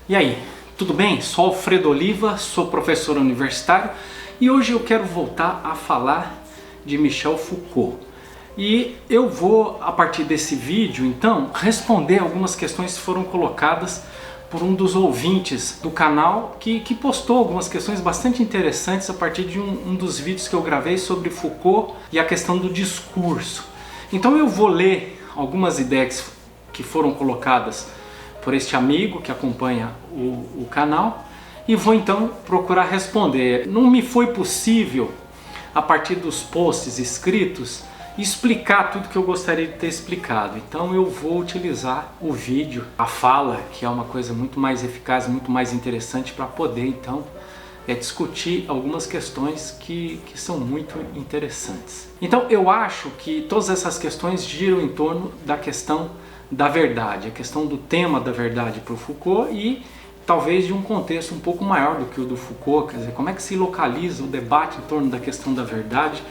E aí, tudo bem? Sou Alfredo Oliva, sou professor universitário e hoje eu quero voltar a falar de Michel Foucault. E eu vou, a partir desse vídeo, então, responder algumas questões que foram colocadas por um dos ouvintes do canal que postou algumas questões bastante interessantes a partir de um dos vídeos que eu gravei sobre Foucault e a questão do discurso. Então eu vou ler algumas ideias que foram colocadas por este amigo que acompanha o canal e vou então procurar responder. Não me foi possível, a partir dos posts escritos, explicar tudo que eu gostaria de ter explicado. Então eu vou utilizar o vídeo, a fala, que é uma coisa muito mais eficaz, muito mais interessante para poder então discutir algumas questões que são muito interessantes. Então eu acho que todas essas questões giram em torno da questão da verdade, a questão do tema da verdade para o Foucault e talvez de um contexto um pouco maior do que o do Foucault, quer dizer, como é que se localiza o debate em torno da questão da verdade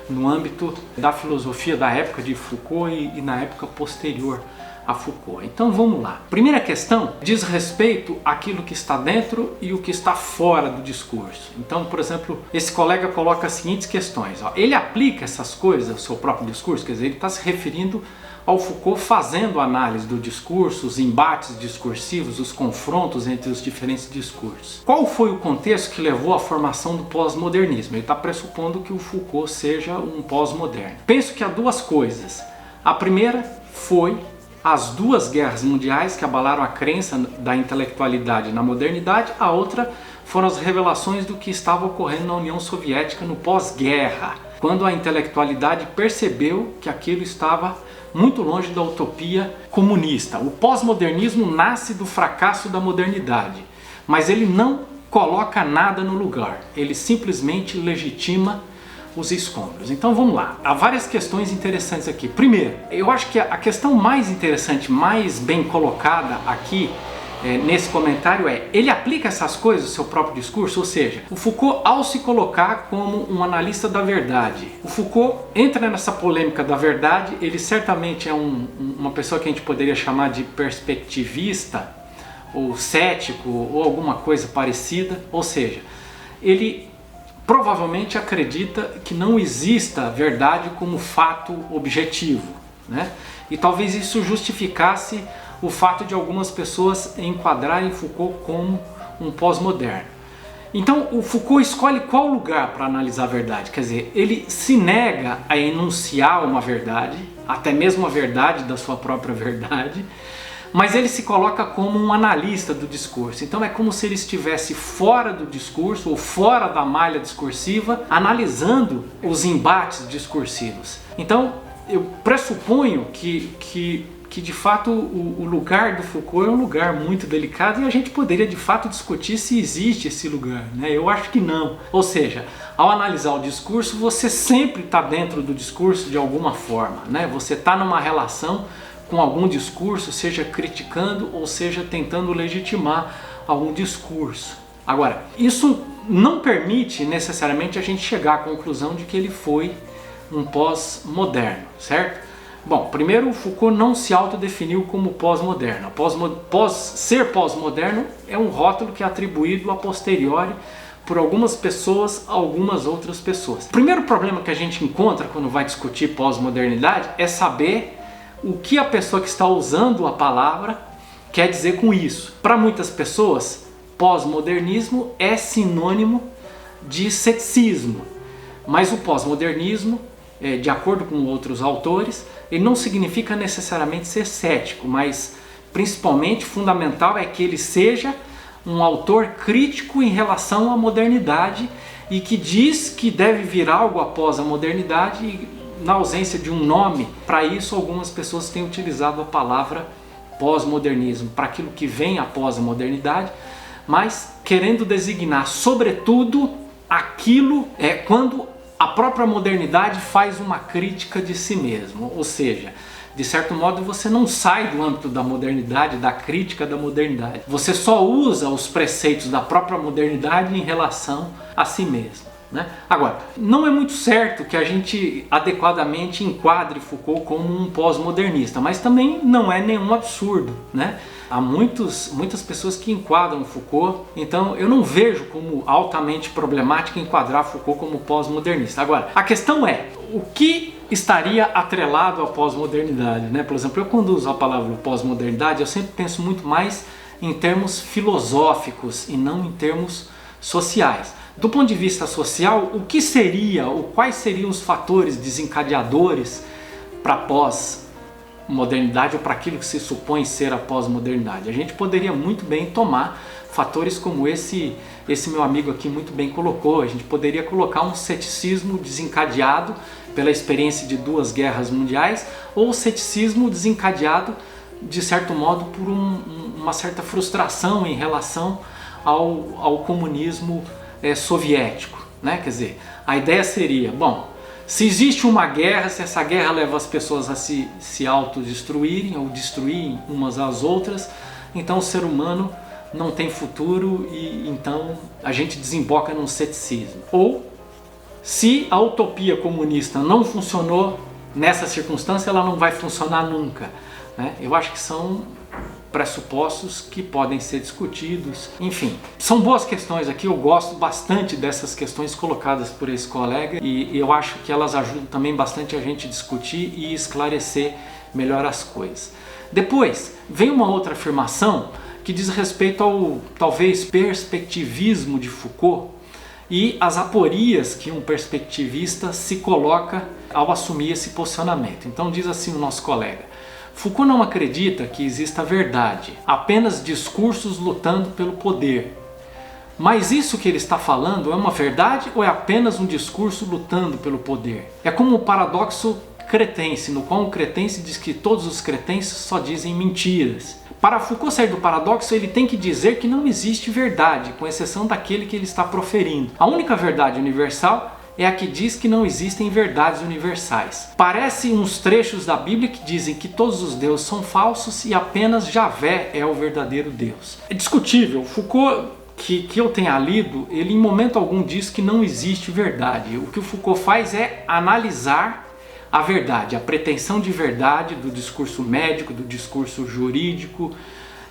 no âmbito da filosofia da época de Foucault e na época posterior a Foucault. Então vamos lá. Primeira questão diz respeito àquilo que está dentro e o que está fora do discurso. Então, por exemplo, esse colega coloca as seguintes questões. Ele aplica essas coisas ao seu próprio discurso, quer dizer, ele está se referindo ao Foucault fazendo análise do discurso, os embates discursivos, os confrontos entre os diferentes discursos. Qual foi o contexto que levou à formação do pós-modernismo? Ele está pressupondo que o Foucault seja um pós-moderno. Penso que há duas coisas. A primeira foi as duas guerras mundiais que abalaram a crença da intelectualidade na modernidade. A outra foram as revelações do que estava ocorrendo na União Soviética no pós-guerra, quando a intelectualidade percebeu que aquilo estava muito longe da utopia comunista. O pós-modernismo nasce do fracasso da modernidade, mas ele não coloca nada no lugar, ele simplesmente legitima os escombros. Então vamos lá, há várias questões interessantes aqui. Primeiro, eu acho que a questão mais interessante, mais bem colocada aqui nesse comentário ele aplica essas coisas ao seu próprio discurso, ou seja, o Foucault, ao se colocar como um analista da verdade, o Foucault entra nessa polêmica da verdade. Ele certamente é uma pessoa que a gente poderia chamar de perspectivista, ou cético, ou alguma coisa parecida, ou seja, ele provavelmente acredita que não exista verdade como fato objetivo, né? E talvez isso justificasse o fato de algumas pessoas enquadrarem Foucault como um pós-moderno. Então o Foucault escolhe qual lugar para analisar a verdade, quer dizer, ele se nega a enunciar uma verdade, até mesmo a verdade da sua própria verdade, mas ele se coloca como um analista do discurso. Então é como se ele estivesse fora do discurso ou fora da malha discursiva, analisando os embates discursivos. Então eu pressuponho que de fato o lugar do Foucault é um lugar muito delicado e a gente poderia de fato discutir se existe esse lugar, né? Eu acho que não. Ou seja, ao analisar o discurso, você sempre está dentro do discurso de alguma forma, né? Você está numa relação com algum discurso, seja criticando ou seja tentando legitimar algum discurso. Agora, isso não permite necessariamente a gente chegar à conclusão de que ele foi um pós-moderno, certo? Bom, primeiro, o Foucault não se autodefiniu como pós-moderno. Ser pós-moderno é um rótulo que é atribuído a posteriori por algumas pessoas a algumas outras pessoas. O primeiro problema que a gente encontra quando vai discutir pós-modernidade é saber o que a pessoa que está usando a palavra quer dizer com isso. Para muitas pessoas, pós-modernismo é sinônimo de ceticismo, mas o pós-modernismo, de acordo com outros autores, ele não significa necessariamente ser cético, mas principalmente fundamental é que ele seja um autor crítico em relação à modernidade e que diz que deve vir algo após a modernidade. E, na ausência de um nome para isso, algumas pessoas têm utilizado a palavra pós-modernismo para aquilo que vem após a modernidade, mas querendo designar sobretudo aquilo quando a própria modernidade faz uma crítica de si mesmo, ou seja, de certo modo você não sai do âmbito da modernidade, da crítica da modernidade, você só usa os preceitos da própria modernidade em relação a si mesmo. né? Agora, não é muito certo que a gente adequadamente enquadre Foucault como um pós-modernista, mas também não é nenhum absurdo, né? Há muitas pessoas que enquadram Foucault, então eu não vejo como altamente problemático enquadrar Foucault como pós-modernista. Agora, a questão é, o que estaria atrelado à pós-modernidade, né? Por exemplo, eu quando uso a palavra pós-modernidade, eu sempre penso muito mais em termos filosóficos e não em termos sociais. Do ponto de vista social, o que seria, ou quais seriam os fatores desencadeadores para a pós-modernidade ou para aquilo que se supõe ser a pós-modernidade? A gente poderia muito bem tomar fatores como esse meu amigo aqui muito bem colocou. A gente poderia colocar um ceticismo desencadeado pela experiência de 2 guerras mundiais, ou ceticismo desencadeado, de certo modo, por uma certa frustração em relação ao comunismo soviético, né? Quer dizer, a ideia seria, bom, se existe uma guerra, se essa guerra leva as pessoas a se autodestruírem ou destruírem umas às outras, então o ser humano não tem futuro e então a gente desemboca num ceticismo. Ou, se a utopia comunista não funcionou nessa circunstância, ela não vai funcionar nunca, né? Eu acho que são pressupostos que podem ser discutidos. Enfim, são boas questões aqui, eu gosto bastante dessas questões colocadas por esse colega e eu acho que elas ajudam também bastante a gente discutir e esclarecer melhor as coisas. Depois, vem uma outra afirmação que diz respeito ao, talvez, perspectivismo de Foucault e as aporias que um perspectivista se coloca ao assumir esse posicionamento. Então diz assim o nosso colega: Foucault não acredita que exista verdade, apenas discursos lutando pelo poder. Mas isso que ele está falando é uma verdade ou é apenas um discurso lutando pelo poder? É como o paradoxo cretense, no qual o cretense diz que todos os cretenses só dizem mentiras. Para Foucault sair do paradoxo, ele tem que dizer que não existe verdade, com exceção daquele que ele está proferindo. A única verdade universal é a que diz que não existem verdades universais. Parece uns trechos da Bíblia que dizem que todos os deuses são falsos e apenas Javé é o verdadeiro Deus. É discutível. Foucault, que eu tenha lido, ele em momento algum diz que não existe verdade. O que o Foucault faz é analisar a verdade, a pretensão de verdade do discurso médico, do discurso jurídico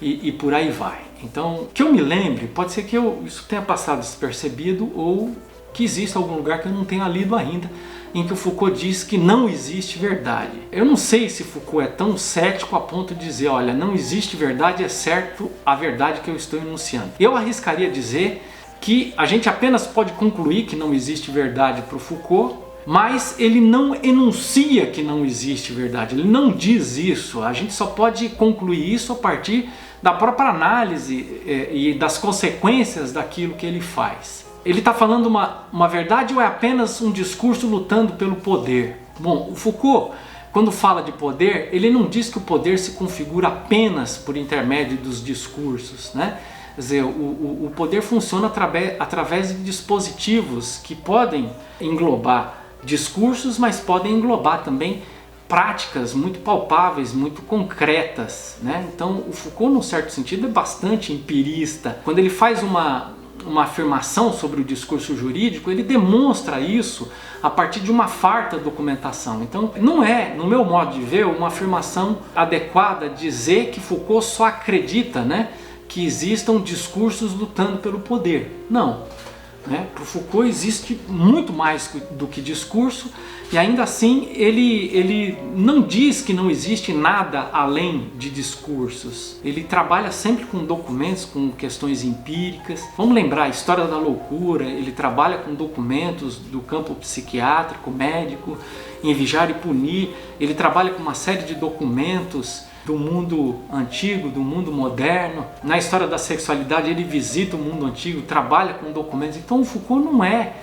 e por aí vai. Então, que eu me lembre, pode ser que isso tenha passado despercebido ou que exista algum lugar que eu não tenha lido ainda, em que o Foucault diz que não existe verdade. Eu não sei se Foucault é tão cético a ponto de dizer, olha, não existe verdade, é certo a verdade que eu estou enunciando. Eu arriscaria dizer que a gente apenas pode concluir que não existe verdade para o Foucault, mas ele não enuncia que não existe verdade, ele não diz isso. A gente só pode concluir isso a partir da própria análise e das consequências daquilo que ele faz. Ele está falando uma verdade ou é apenas um discurso lutando pelo poder? Bom, o Foucault, quando fala de poder, ele não diz que o poder se configura apenas por intermédio dos discursos, né? Quer dizer, o poder funciona através de dispositivos que podem englobar discursos, mas podem englobar também práticas muito palpáveis, muito concretas, né? Então o Foucault, num certo sentido, é bastante empirista. Quando ele faz uma afirmação sobre o discurso jurídico, ele demonstra isso a partir de uma farta documentação. Então não é, no meu modo de ver, uma afirmação adequada dizer que Foucault só acredita, né, que existam discursos lutando pelo poder. Não. Para o Foucault existe muito mais do que discurso e ainda assim ele não diz que não existe nada além de discursos. Ele trabalha sempre com documentos, com questões empíricas. Vamos lembrar a História da Loucura, ele trabalha com documentos do campo psiquiátrico, médico. Em Vigiar e Punir, ele trabalha com uma série de documentos do mundo antigo, do mundo moderno. Na História da Sexualidade ele visita o mundo antigo, trabalha com documentos. Então o Foucault não é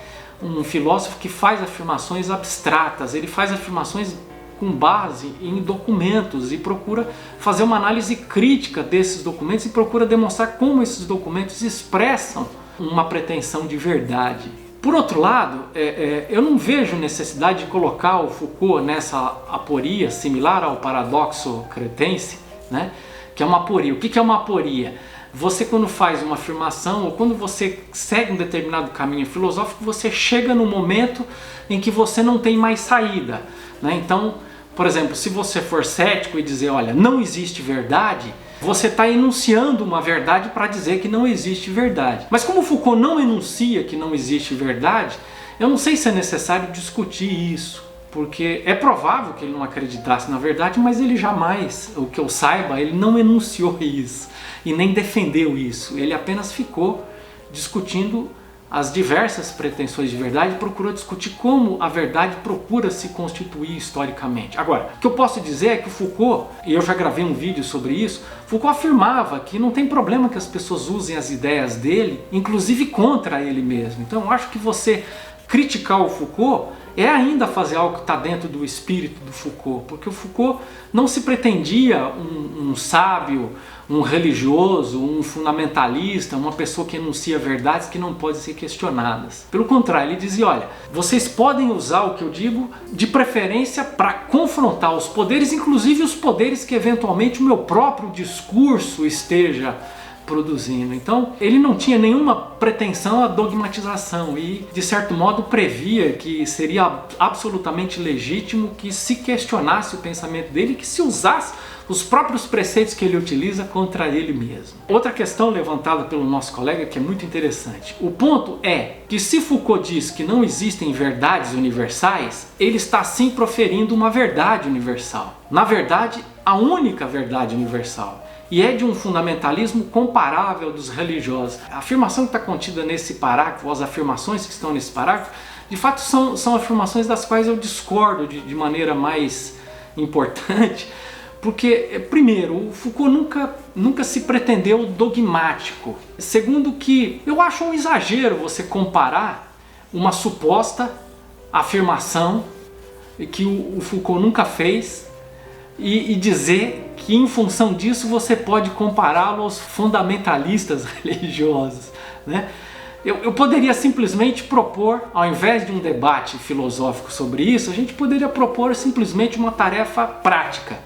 um filósofo que faz afirmações abstratas, ele faz afirmações com base em documentos e procura fazer uma análise crítica desses documentos e procura demonstrar como esses documentos expressam uma pretensão de verdade. Por outro lado, eu não vejo necessidade de colocar o Foucault nessa aporia similar ao paradoxo cretense, né? Que é uma aporia. O que é uma aporia? você quando faz uma afirmação ou quando você segue um determinado caminho filosófico, você chega no momento em que você não tem mais saída, né? Então, por exemplo, se você for cético e dizer, olha, não existe verdade, você está enunciando uma verdade para dizer que não existe verdade. Mas como Foucault não enuncia que não existe verdade, eu não sei se é necessário discutir isso, porque é provável que ele não acreditasse na verdade, mas ele jamais, o que eu saiba, ele não enunciou isso e nem defendeu isso. Ele apenas ficou discutindo as diversas pretensões de verdade e procurou discutir como a verdade procura se constituir historicamente. Agora, o que eu posso dizer é que o Foucault, e eu já gravei um vídeo sobre isso, Foucault afirmava que não tem problema que as pessoas usem as ideias dele, inclusive contra ele mesmo. Então eu acho que você criticar o Foucault é ainda fazer algo que está dentro do espírito do Foucault, porque o Foucault não se pretendia um sábio, um religioso, um fundamentalista, uma pessoa que enuncia verdades que não podem ser questionadas. Pelo contrário, ele dizia, olha, vocês podem usar o que eu digo de preferência para confrontar os poderes, inclusive os poderes que eventualmente o meu próprio discurso esteja produzindo. Então ele não tinha nenhuma pretensão à dogmatização e de certo modo previa que seria absolutamente legítimo que se questionasse o pensamento dele e que se usasse os próprios preceitos que ele utiliza contra ele mesmo. Outra questão levantada pelo nosso colega que é muito interessante. O ponto é que se Foucault diz que não existem verdades universais, ele está sim proferindo uma verdade universal. Na verdade, a única verdade universal. E é de um fundamentalismo comparável dos religiosos. A afirmação que está contida nesse parágrafo, as afirmações que estão nesse parágrafo, de fato são afirmações das quais eu discordo de maneira mais importante, porque, primeiro, o Foucault nunca se pretendeu dogmático. Segundo, que eu acho um exagero você comparar uma suposta afirmação que o Foucault nunca fez e dizer que em função disso você pode compará-lo aos fundamentalistas religiosos, né? Eu poderia simplesmente propor, ao invés de um debate filosófico sobre isso, a gente poderia propor simplesmente uma tarefa prática.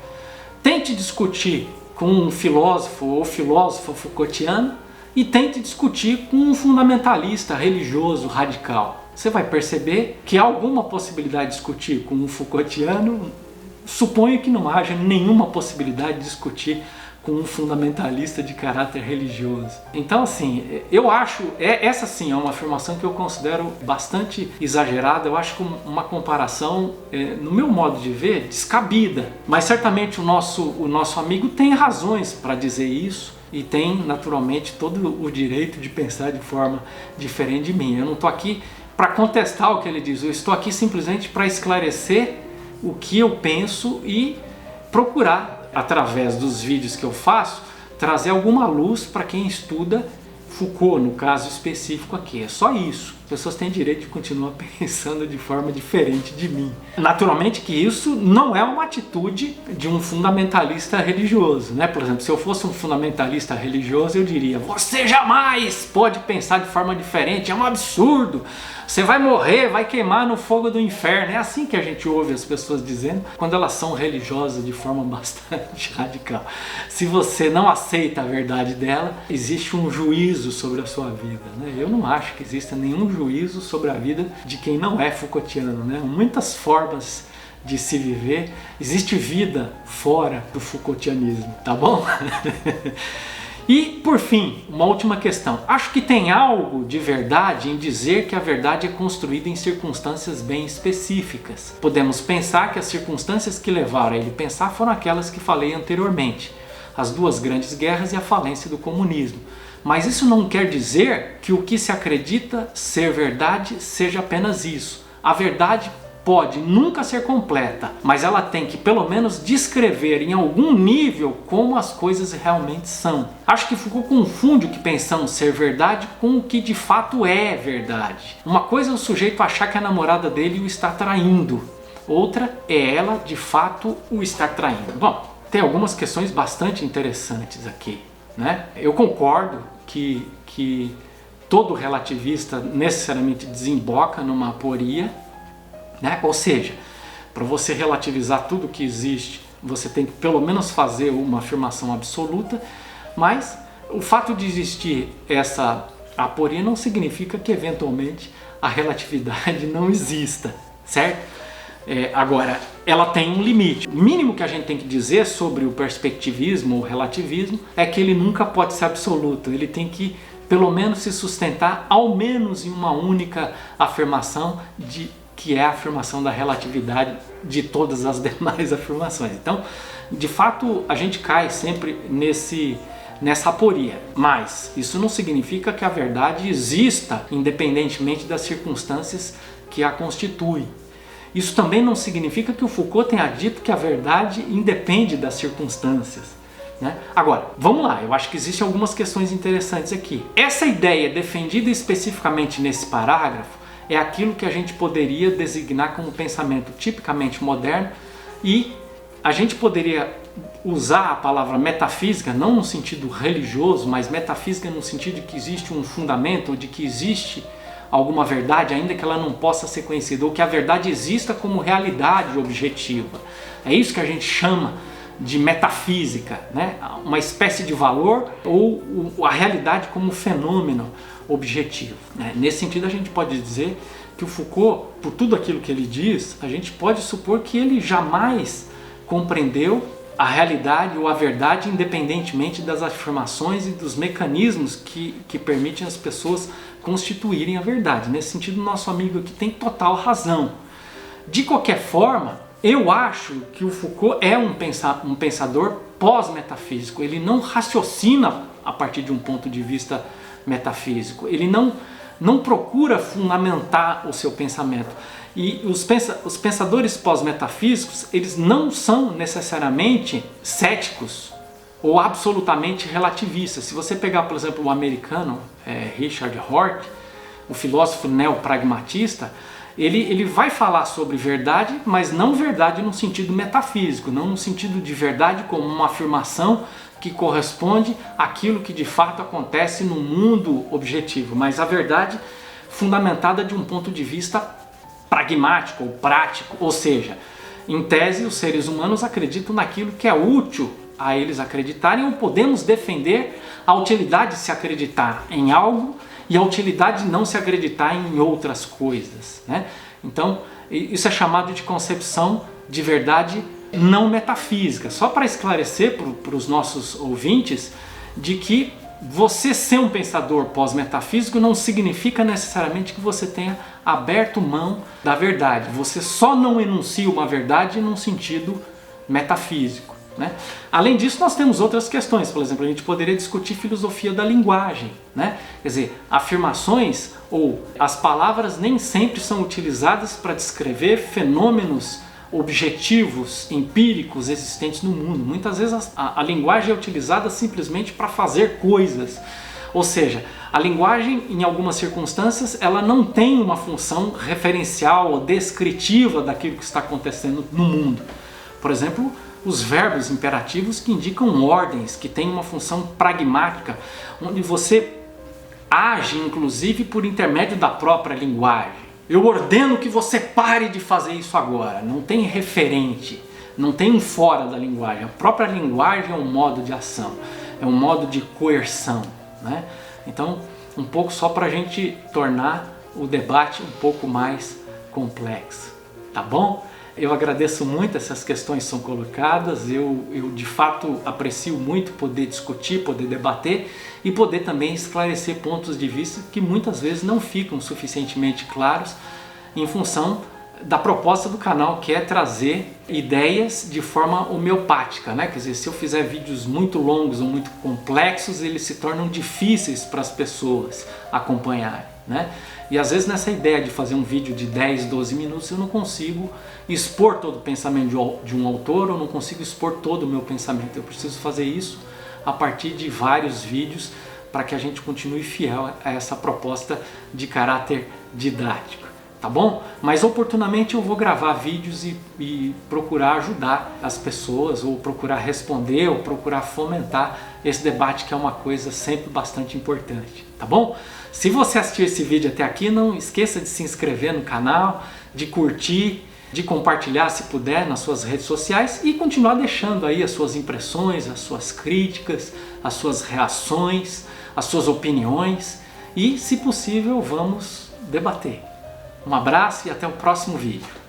Tente discutir com um filósofo ou filósofa Foucaultiano e tente discutir com um fundamentalista religioso radical. Você vai perceber que há alguma possibilidade de discutir com um Foucaultiano. Suponho que não haja nenhuma possibilidade de discutir com um fundamentalista de caráter religioso. Então, assim, eu acho, essa sim é uma afirmação que eu considero bastante exagerada. Eu acho que uma comparação, no meu modo de ver, descabida. Mas certamente o nosso amigo tem razões para dizer isso e tem, naturalmente, todo o direito de pensar de forma diferente de mim. Eu não estou aqui para contestar o que ele diz, eu estou aqui simplesmente para esclarecer o que eu penso e procurar, através dos vídeos que eu faço, trazer alguma luz para quem estuda Foucault, no caso específico aqui. É só isso. As pessoas têm direito de continuar pensando de forma diferente de mim. Naturalmente que isso não é uma atitude de um fundamentalista religioso, né? Por exemplo, se eu fosse um fundamentalista religioso, eu diria: você jamais pode pensar de forma diferente, é um absurdo. Você vai morrer, vai queimar no fogo do inferno. É assim que a gente ouve as pessoas dizendo quando elas são religiosas de forma bastante radical. Se você não aceita a verdade dela, existe um juízo sobre a sua vida, né? Eu não acho que exista nenhum juízo sobre a vida de quem não é Foucaultiano, né? Muitas formas de se viver, existe vida fora do Foucaultianismo, tá bom? E, por fim, uma última questão. Acho que tem algo de verdade em dizer que a verdade é construída em circunstâncias bem específicas. Podemos pensar que as circunstâncias que levaram a ele pensar foram aquelas que falei anteriormente. As duas grandes guerras e a falência do comunismo. Mas isso não quer dizer que o que se acredita ser verdade seja apenas isso. A verdade pode nunca ser completa, mas ela tem que pelo menos descrever em algum nível como as coisas realmente são. Acho que Foucault confunde o que pensamos ser verdade com o que de fato é verdade. Uma coisa é o sujeito achar que a namorada dele o está traindo, outra é ela de fato o estar traindo. Bom, tem algumas questões bastante interessantes aqui, né? Eu concordo que todo relativista necessariamente desemboca numa aporia, né? Ou seja, para você relativizar tudo que existe, você tem que pelo menos fazer uma afirmação absoluta, mas o fato de existir essa aporia não significa que eventualmente a relatividade não exista, certo? Agora, ela tem um limite. O mínimo que a gente tem que dizer sobre o perspectivismo ou relativismo é que ele nunca pode ser absoluto. Ele tem que, pelo menos, se sustentar ao menos em uma única afirmação, que é a afirmação da relatividade de todas as demais afirmações. Então, de fato, a gente cai sempre nessa aporia, mas isso não significa que a verdade exista independentemente das circunstâncias que a constituem. Isso também não significa que o Foucault tenha dito que a verdade independe das circunstâncias, né? Agora, vamos lá, eu acho que existem algumas questões interessantes aqui. Essa ideia defendida especificamente nesse parágrafo é aquilo que a gente poderia designar como pensamento tipicamente moderno, e a gente poderia usar a palavra metafísica não no sentido religioso, mas metafísica no sentido de que existe um fundamento, de que existe alguma verdade, ainda que ela não possa ser conhecida, ou que a verdade exista como realidade objetiva. É isso que a gente chama de metafísica, né? Uma espécie de valor ou a realidade como fenômeno objetivo, né? Nesse sentido, a gente pode dizer que o Foucault, por tudo aquilo que ele diz, a gente pode supor que ele jamais compreendeu a realidade ou a verdade independentemente das afirmações e dos mecanismos que permitem as pessoas constituírem a verdade. Nesse sentido, nosso amigo aqui tem total razão. De qualquer forma, eu acho que o Foucault é um pensador pós-metafísico. Ele não raciocina a partir de um ponto de vista metafísico. Ele não procura fundamentar o seu pensamento. E os pensadores pós-metafísicos, eles não são necessariamente céticos ou absolutamente relativistas. Se você pegar, por exemplo, o americano Richard Hort, o filósofo neopragmatista, ele vai falar sobre verdade, mas não verdade no sentido metafísico, não no sentido de verdade como uma afirmação que corresponde àquilo que de fato acontece no mundo objetivo, mas a verdade fundamentada de um ponto de vista pragmático ou prático, ou seja, em tese os seres humanos acreditam naquilo que é útil a eles acreditarem, ou podemos defender a utilidade de se acreditar em algo e a utilidade de não se acreditar em outras coisas, né? Então, isso é chamado de concepção de verdade não metafísica. Só para esclarecer para os nossos ouvintes de que você ser um pensador pós-metafísico não significa necessariamente que você tenha aberto mão da verdade. Você só não enuncia uma verdade num sentido metafísico, né? Além disso, nós temos outras questões. Por exemplo, a gente poderia discutir filosofia da linguagem, né? Quer dizer, afirmações ou as palavras nem sempre são utilizadas para descrever fenômenos objetivos, empíricos existentes no mundo. Muitas vezes a linguagem é utilizada simplesmente para fazer coisas. Ou seja, a linguagem, em algumas circunstâncias, ela não tem uma função referencial ou descritiva daquilo que está acontecendo no mundo. Por exemplo, os verbos imperativos que indicam ordens, que têm uma função pragmática, onde você age, inclusive, por intermédio da própria linguagem. Eu ordeno que você pare de fazer isso agora. Não tem referente, não tem um fora da linguagem. A própria linguagem é um modo de ação, é um modo de coerção, né? Então, um pouco só para a gente tornar o debate um pouco mais complexo, tá bom? Eu agradeço muito essas questões que são colocadas, eu de fato aprecio muito poder discutir, poder debater e poder também esclarecer pontos de vista que muitas vezes não ficam suficientemente claros em função da proposta do canal, que é trazer ideias de forma homeopática, né? Quer dizer, se eu fizer vídeos muito longos ou muito complexos, eles se tornam difíceis para as pessoas acompanharem, né? E às vezes nessa ideia de fazer um vídeo de 10, 12 minutos eu não consigo expor todo o pensamento de um autor, eu não consigo expor todo o meu pensamento. Eu preciso fazer isso a partir de vários vídeos para que a gente continue fiel a essa proposta de caráter didático, tá bom? Mas oportunamente eu vou gravar vídeos e procurar ajudar as pessoas, ou procurar responder, ou procurar fomentar esse debate, que é uma coisa sempre bastante importante, tá bom? Se você assistiu esse vídeo até aqui, não esqueça de se inscrever no canal, de curtir, de compartilhar se puder nas suas redes sociais e continuar deixando aí as suas impressões, as suas críticas, as suas reações, as suas opiniões e, se possível, vamos debater. Um abraço e até o próximo vídeo.